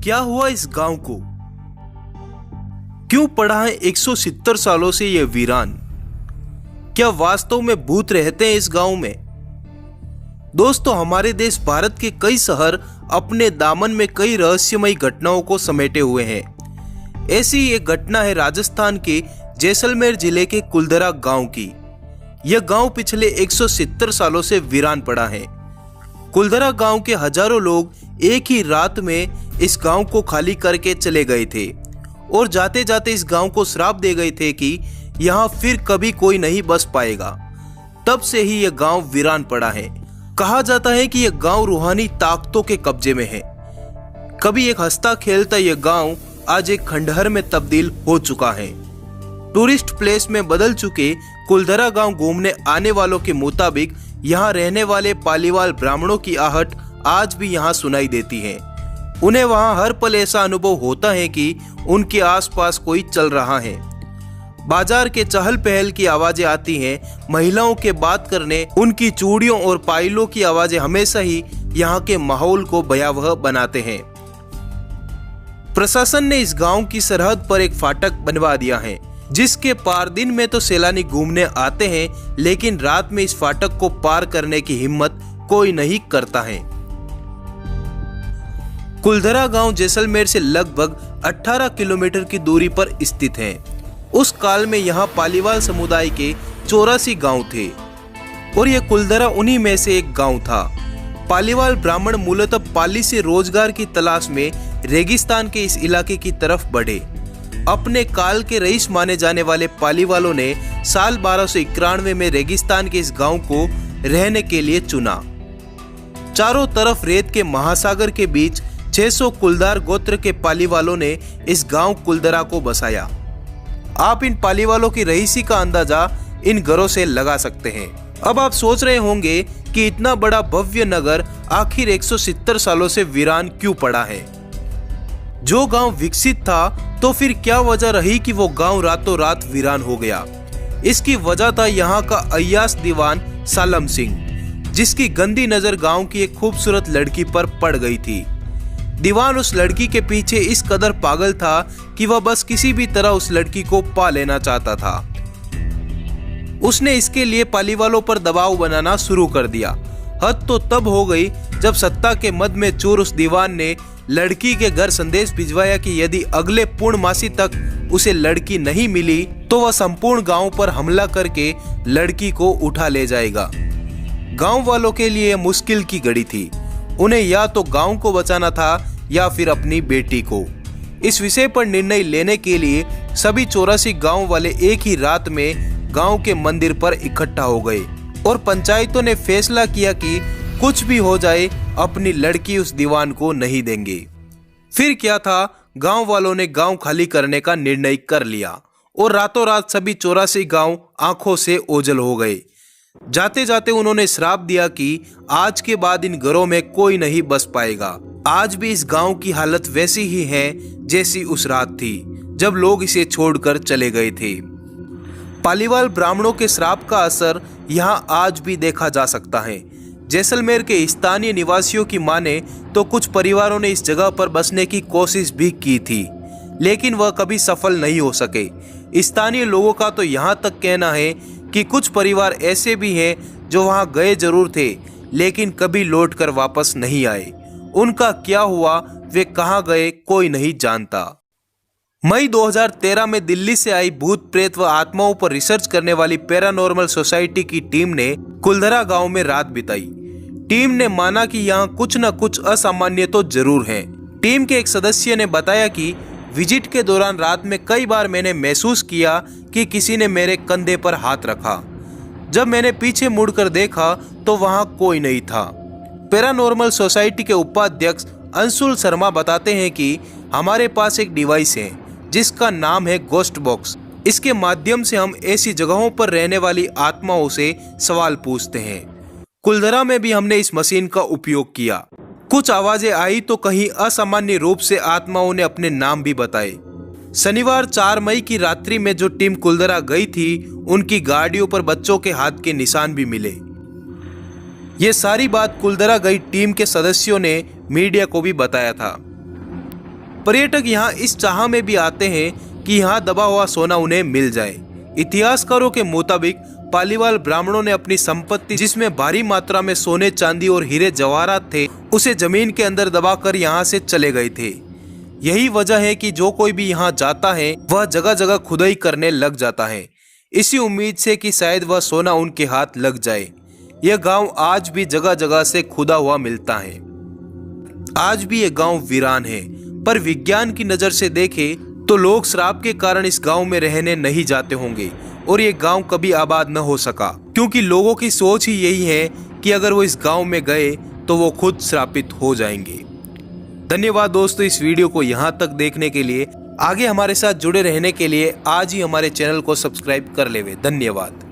क्या हुआ इस गांव को? क्यों पड़ा है 170 सालों से यह वीरान? क्या वास्तव में भूत रहते हैं इस गांव में? दोस्तों, हमारे देश भारत के कई शहर अपने दामन में कई रहस्यमयी घटनाओं को समेटे हुए हैं। ऐसी ही एक घटना है राजस्थान के जैसलमेर जिले के कुलधरा गांव की। यह गांव पिछले 170 सालों से वीरान पड़ा है। कुलधरा गांव के हजारों लोग एक ही रात में इस गांव को खाली करके चले गए थे और जाते जाते इस गांव को श्राप दे गए थे कि यहाँ फिर कभी कोई नहीं बस पाएगा। तब से ही यह गांव वीरान पड़ा है। कहा जाता है कि यह गांव रूहानी ताकतों के कब्जे में है। कभी एक हंसता खेलता यह गांव आज एक खंडहर में तब्दील हो चुका है। टूरिस्ट प्लेस में बदल चुके कुलधरा गांव घूमने आने वालों के मुताबिक यहाँ रहने वाले पालीवाल ब्राह्मणों की आहट आज भी यहाँ सुनाई देती है। उन्हें वहाँ हर पल ऐसा अनुभव होता है कि उनके आसपास कोई चल रहा है। बाजार के चहल पहल की आवाजें आती हैं। महिलाओं के बात करने, उनकी चूड़ियों और पायलों की आवाजें हमेशा ही यहाँ के माहौल को भयावह बनाते हैं। प्रशासन ने इस गांव की सरहद पर एक फाटक बनवा दिया है, जिसके पार दिन में तो सैलानी घूमने आते हैं, लेकिन रात में इस फाटक को पार करने की हिम्मत कोई नहीं करता है। कुलधरा गांव जैसलमेर से लगभग 18 किलोमीटर की दूरी पर स्थित है। उस काल में यहाँ पालीवाल समुदाय के 84 गांव थे और यह कुलधरा उन्हीं में से एक गांव था। पालीवाल ब्राह्मण मूलतः पाली से रोजगार की तलाश में रेगिस्तान के इस इलाके की तरफ बढ़े। अपने काल के रईस माने जाने वाले पालीवालों ने साल 1291 में रेगिस्तान के इस गांव को रहने के लिए चुना। चारों तरफ रेत के महासागर के बीच 600 कुलदार गोत्र के पालीवालों ने इस गांव कुलधरा को बसाया। आप इन पालीवालों की रईसी का अंदाजा इन घरों से लगा सकते हैं। अब आप सोच रहे होंगे कि इतना बड़ा भव्य नगर आखिर 170 सालों से वीरान क्यों पड़ा है? जो गांव विकसित था तो फिर क्या वजह रही कि वो गांव रातों रात वीरान हो गया? इसकी वजह था यहाँ का अय्याश दीवान सालम सिंह, जिसकी गंदी नजर गांव की एक खूबसूरत लड़की पर पड़ गई थी। दीवान उस लड़की के पीछे इस कदर पागल था कि वह बस किसी भी तरह उस लड़की को पा लेना चाहता था। उसने इसके लिए पालीवालों पर दबाव बनाना शुरू कर दिया। हद तो तब हो गई जब सत्ता के मद में चूर उस दीवान ने लड़की के घर संदेश भिजवाया कि यदि अगले पूर्णमासी तक उसे लड़की नहीं मिली तो वह संपूर्ण गांव पर हमला करके लड़की को उठा ले जाएगा। गांव वालों के लिए यह मुश्किल की घड़ी थी। उन्हें या तो गांव को बचाना था या फिर अपनी बेटी को। इस विषय पर निर्णय लेने के लिए सभी 84 गांव वाले एक ही रात में गांव के मंदिर पर इकट्ठा हो गए और पंचायतों ने फैसला किया कि कुछ भी हो जाए अपनी लड़की उस दीवान को नहीं देंगे। फिर क्या था, गांव वालों ने गांव खाली करने का निर्णय कर लिया और रातों रात सभी 84 गांव आंखों से ओझल हो गए। जाते जाते उन्होंने श्राप दिया कि आज के बाद इन घरों में कोई नहीं बस पाएगा। आज भी इस गांव की हालत वैसी ही है जैसी उस रात थी जब लोग इसे छोड़कर चले गए थे। पालीवाल ब्राह्मणों के श्राप का असर यहाँ आज भी देखा जा सकता है। जैसलमेर के स्थानीय निवासियों की माने तो कुछ परिवारों ने इस जगह पर बसने की कोशिश भी की थी, लेकिन वह कभी सफल नहीं हो सके। स्थानीय लोगों का तो यहाँ तक कहना है कि कुछ परिवार ऐसे भी हैं जो वहां गए जरूर थे, लेकिन कभी लौटकर वापस नहीं आए। उनका क्या हुआ, वे कहां गए, कोई नहीं जानता। मई 2013 में दिल्ली से आई भूत प्रेत व आत्माओं पर रिसर्च करने वाली पैरानॉर्मल सोसाइटी की टीम ने कुलधरा गांव में रात बिताई। टीम ने माना कि यहाँ कुछ न कुछ असामान्य तो जरूर है। टीम के एक सदस्य ने बताया कि विजिट के दौरान रात में कई बार मैंने महसूस किया कि किसी ने मेरे कंधे पर हाथ रखा। जब मैंने पीछे मुड़कर देखा तो वहां कोई नहीं था। पैरानॉर्मल सोसाइटी के उपाध्यक्ष अंशुल शर्मा बताते हैं कि हमारे पास एक डिवाइस है जिसका नाम है गोस्ट बॉक्स। इसके माध्यम से हम ऐसी जगहों पर रहने वाली आत्माओं से सवाल पूछते हैं। कुलधरा में भी हमने इस मशीन का उपयोग किया। कुछ आवाजें आई तो कहीं असामान्य रूप से आत्माओं ने अपने नाम भी बताए। शनिवार 4 मई की रात्रि में जो टीम कुलधरा गई थी, उनकी गाड़ियों पर बच्चों के हाथ के निशान भी मिले। ये सारी बात कुलधरा गई टीम के सदस्यों ने मीडिया को भी बताया था। पर्यटक यहाँ इस चाह में भी आते हैं कि यहाँ दबा हुआ सोना उन्हें मिल जाए। इतिहासकारों के मुताबिक पालीवाल ब्राह्मणों ने अपनी संपत्ति, जिसमें भारी मात्रा में सोने, चांदी और हीरे जवाहरात थे, उसे जमीन के अंदर दबाकर यहाँ से चले गए थे। यही वजह है कि जो कोई भी यहाँ जाता है वह जगह जगह खुदाई करने लग जाता है, इसी उम्मीद से कि शायद वह सोना उनके हाथ लग जाए। यह गांव आज भी जगह जगह से खुदा हुआ मिलता है। आज भी यह गांव वीरान है, पर विज्ञान की नजर से देखें तो लोग श्राप के कारण इस गांव में रहने नहीं जाते होंगे और ये गांव कभी आबाद न हो सका, क्योंकि लोगों की सोच ही यही है कि अगर वो इस गांव में गए तो वो खुद श्रापित हो जाएंगे। धन्यवाद दोस्तों इस वीडियो को यहाँ तक देखने के लिए। आगे हमारे साथ जुड़े रहने के लिए आज ही हमारे चैनल को सब्सक्राइब कर लेवे। धन्यवाद।